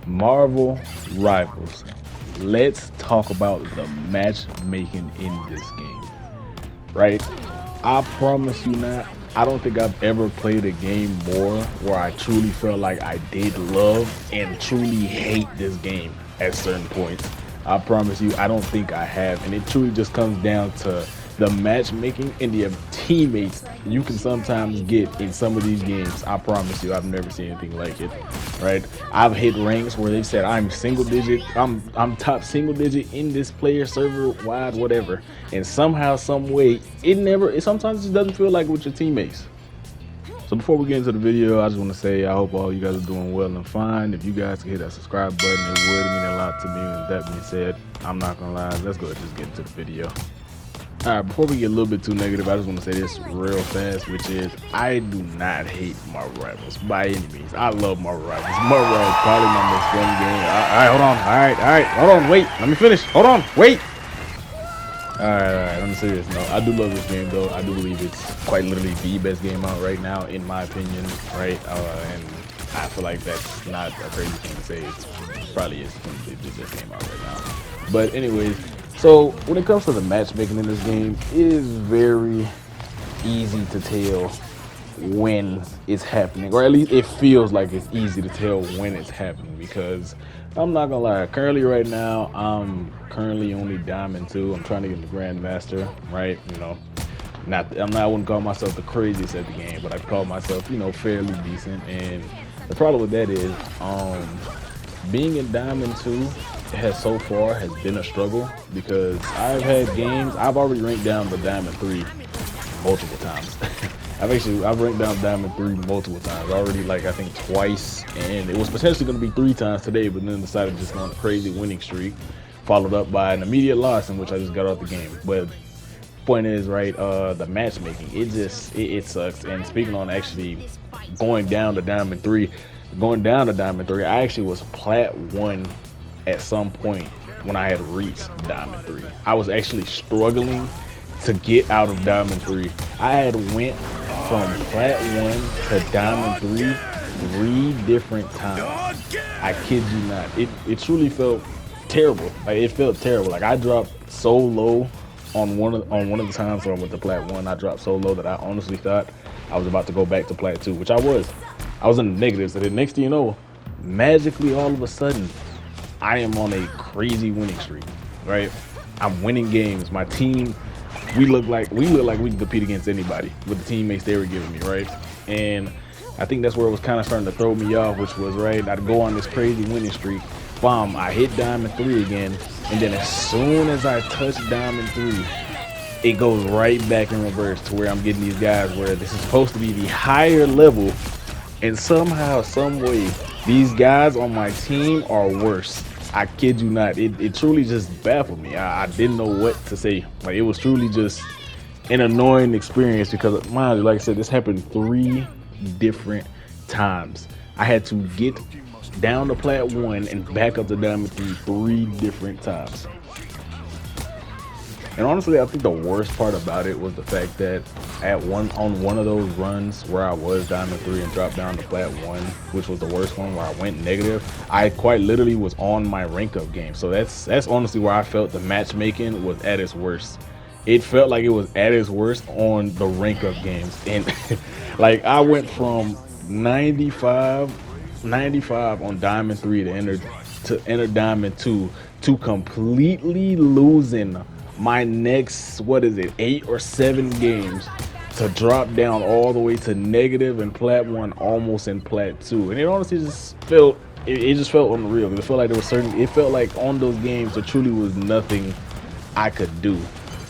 Marvel Rivals. Let's talk about the matchmaking in this game, right? I promise you not. I don't think I've ever played a game more where I truly felt like I did love and truly hate this game at certain points. I promise you, I don't think I have. And it truly just comes down to the matchmaking and the teammates you can sometimes get in some of these games. I promise you, I've never seen anything like it. Right? I've hit ranks where they said I'm single digit, I'm top single digit in this player server wide, whatever. And somehow, some way, it sometimes just doesn't feel like with your teammates. So before we get into the video, I just want to say I hope all you guys are doing well and fine. If you guys could hit that subscribe button, it would mean a lot to me. And that being said, I'm not gonna lie, let's go ahead and just get into the video. Alright, before we get a little bit too negative, I just want to say this real fast, which is I do not hate Marvel Rivals by any means. I love Marvel Rivals. Marvel Rivals is probably my most fun game. Alright, hold on. Alright, hold on, wait. Let me finish. Hold on, wait. Alright, on a serious note, I do love this game though. I do believe it's quite literally the best game out right now, in my opinion, right? And I feel like that's not a crazy thing to say. It's probably is the best game out right now. But anyways, so when it comes to the matchmaking in this game, it is very easy to tell when it's happening, or at least it feels like it's easy to tell when it's happening, because I'm not gonna lie, currently right now I'm currently only Diamond 2. I'm trying to get the Grandmaster, right? I wouldn't call myself the craziest at the game, but I call myself, fairly decent. And the problem with that is being in Diamond 2 has been a struggle, because I've already ranked down the Diamond 3 multiple times. I've ranked down Diamond 3 multiple times already, like I think twice, and it was potentially going to be 3 times today, but then decided just on a crazy winning streak, followed up by an immediate loss in which I just got out the game. But point is, right, the matchmaking, it sucks. And speaking on actually going down to Diamond 3, I actually was Plat 1 at some point when I had reached Diamond 3. I was actually struggling to get out of Diamond 3. I had went from Plat 1 to Diamond 3 different times. I kid you not. It truly felt terrible. Like, it felt terrible. Like, I dropped so low on one of the times when I went to Plat 1. I dropped so low that I honestly thought I was about to go back to Plat 2, which I was. I was in the negatives. So the next thing you know, magically all of a sudden, I am on a crazy winning streak, right? I'm winning games. My team, we look like we can compete against anybody with the teammates they were giving me, right? And I think that's where it was kind of starting to throw me off, which was, right, I'd go on this crazy winning streak, bomb, I hit Diamond 3 again, and then as soon as I touch Diamond 3, it goes right back in reverse to where I'm getting these guys where this is supposed to be the higher level, and somehow, some way, these guys on my team are worse. I kid you not. It truly just baffled me. I didn't know what to say. Like, it was truly just an annoying experience, because, mind you, like I said, this happened 3 different times. I had to get down to Plat 1 and back up to Diamond 3 different times. And honestly, I think the worst part about it was the fact that on one of those runs where I was Diamond 3 and dropped down to Plat 1, which was the worst one where I went negative, I quite literally was on my rank up game. So that's honestly where I felt the matchmaking was at its worst. It felt like it was at its worst on the rank up games. And like, I went from 95 on Diamond 3 to enter Diamond 2 to completely losing my next, 8 or 7 games, to drop down all the way to negative in Plat 1, almost in Plat 2. And it honestly just felt, it just felt unreal. It felt like it felt like on those games there truly was nothing I could do,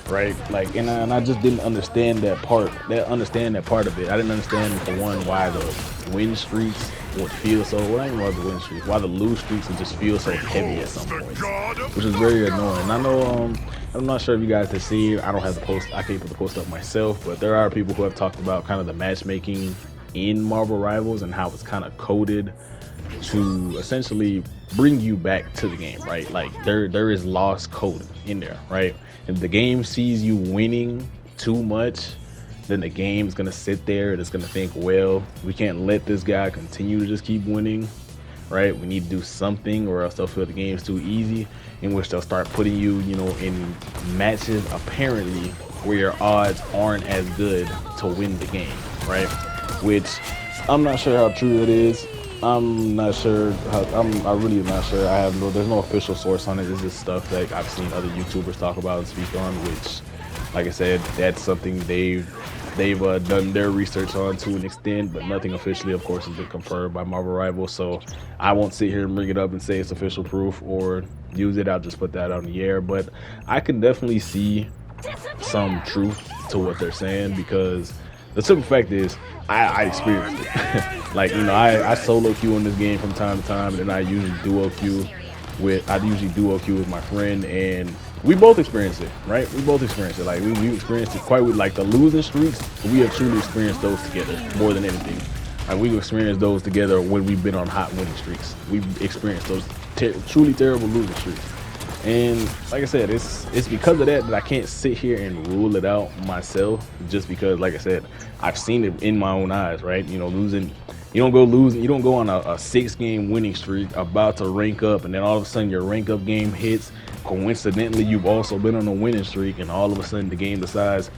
right? Like, and I just didn't understand that part of it. I didn't understand, for one, why the win streaks would feel so, well, I don't know why the win streaks, why the lose streaks would just feel so heavy at some points, which is very annoying. I know, I'm not sure if you guys have seen, I don't have the post, I can't put the post up myself, but there are people who have talked about kind of the matchmaking in Marvel Rivals and how it's kind of coded to essentially bring you back to the game, right? Like, there is lost code in there, right? If the game sees you winning too much, then the game's gonna sit there and it's gonna think, well, we can't let this guy continue to just keep winning. right? We need to do something, or else they'll feel the game's too easy, in which they'll start putting you, in matches apparently where your odds aren't as good to win the game, right? Which I'm not sure how true it is. I'm not sure. I'm really not sure. There's no official source on it. It's just stuff that I've seen other YouTubers talk about and speak on, which, like I said, that's something they've done their research on to an extent, but nothing officially, of course, has been confirmed by Marvel Rivals. So I won't sit here and bring it up and say it's official proof or use it. I'll just put that on the air. But I can definitely see some truth to what they're saying, because the simple fact is I experienced it. Like, I solo queue in this game from time to time, and then I usually duo queue with my friend, and we both experience it, right? We both experience it. Like, we experienced it quite with, like, the losing streaks. We have truly experienced those together more than anything. Like, we've experienced those together when we've been on hot winning streaks. We've experienced those truly terrible losing streaks. And like I said, it's because of that I can't sit here and rule it out myself, just because, like I said, I've seen it in my own eyes, right? Losing, you don't go on a 6-game winning streak, about to rank up, and then all of a sudden your rank up game hits. Coincidentally, you've also been on a winning streak, and all of a sudden the game decides,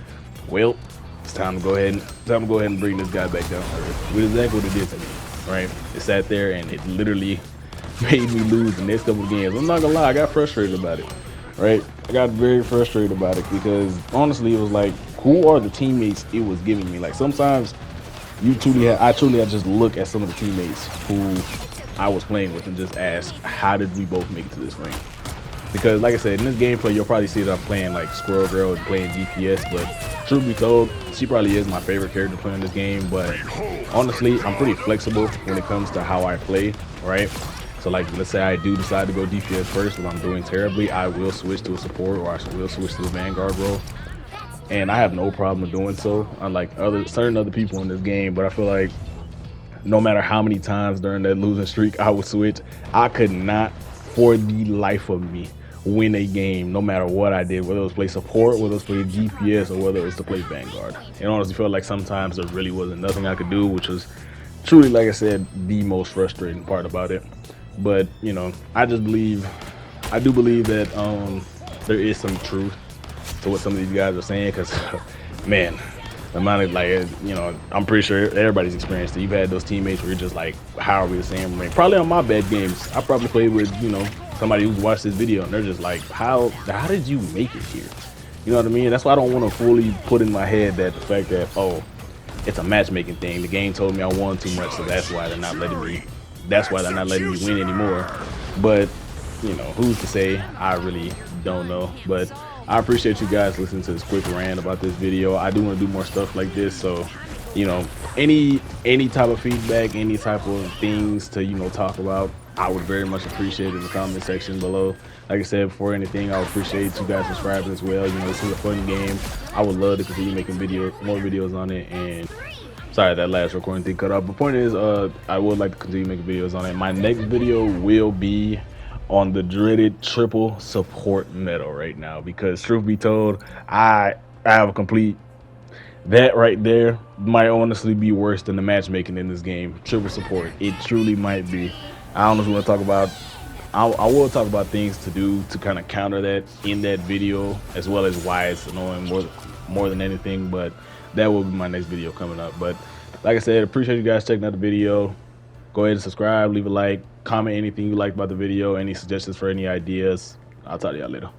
well, it's time to go ahead and bring this guy back down to earth. Which is exactly what it did to me, right? It sat there and it literally made me lose the next couple of games. I'm not gonna lie, I got frustrated about it, right? I got very frustrated about it, because honestly, it was like, who are the teammates it was giving me? Like, sometimes I truly had just look at some of the teammates who I was playing with and just ask, how did we both make it to this rank? Because, like I said, in this gameplay, you'll probably see that I'm playing like Squirrel Girl and playing DPS, but truth be told, she probably is my favorite character playing this game. But honestly, I'm pretty flexible when it comes to how I play, right? So, like, let's say I do decide to go DPS first and I'm doing terribly, I will switch to a support, or I will switch to a Vanguard role. And I have no problem doing so, unlike certain other people in this game. But I feel like no matter how many times during that losing streak I would switch, I could not, for the life of me, win a game, no matter what I did, whether it was play support, whether it was play DPS, or whether it was to play Vanguard. And honestly, felt like sometimes there really wasn't nothing I could do, which was truly, like I said, the most frustrating part about it. But I do believe that there is some truth to what some of these guys are saying, because man, the amount of, I'm pretty sure everybody's experienced it. You've had those teammates where you're just like, how are we the same? I mean, probably on my bad games, I probably played with somebody who's watched this video, and they're just like, how did you make it here? You know what I mean? That's why I don't want to fully put in my head that the fact that, oh, it's a matchmaking thing. The game told me I won too much, so that's why they're not letting me win anymore. But who's to say? I really don't know. But I appreciate you guys listening to this quick rant about this video. I do want to do more stuff like this, so any type of feedback, any type of things to talk about, I would very much appreciate it in the comment section below. Like I said, before anything, I would appreciate you guys subscribing as well. This is a fun game. I would love to continue making more videos on it. And sorry, that last recording thing cut off. The point is, I would like to continue making videos on it. My next video will be on the dreaded triple support medal right now, because truth be told, I have a complete, that right there might honestly be worse than the matchmaking in this game. Triple support, it truly might be. I don't know if we want to talk about, I will talk about things to do to kind of counter that in that video, as well as why it's annoying more than anything. But that will be my next video coming up. But like I said, appreciate you guys checking out the video. Go ahead and subscribe, leave a like, comment anything you liked about the video, any suggestions for any ideas. I'll talk to y'all later.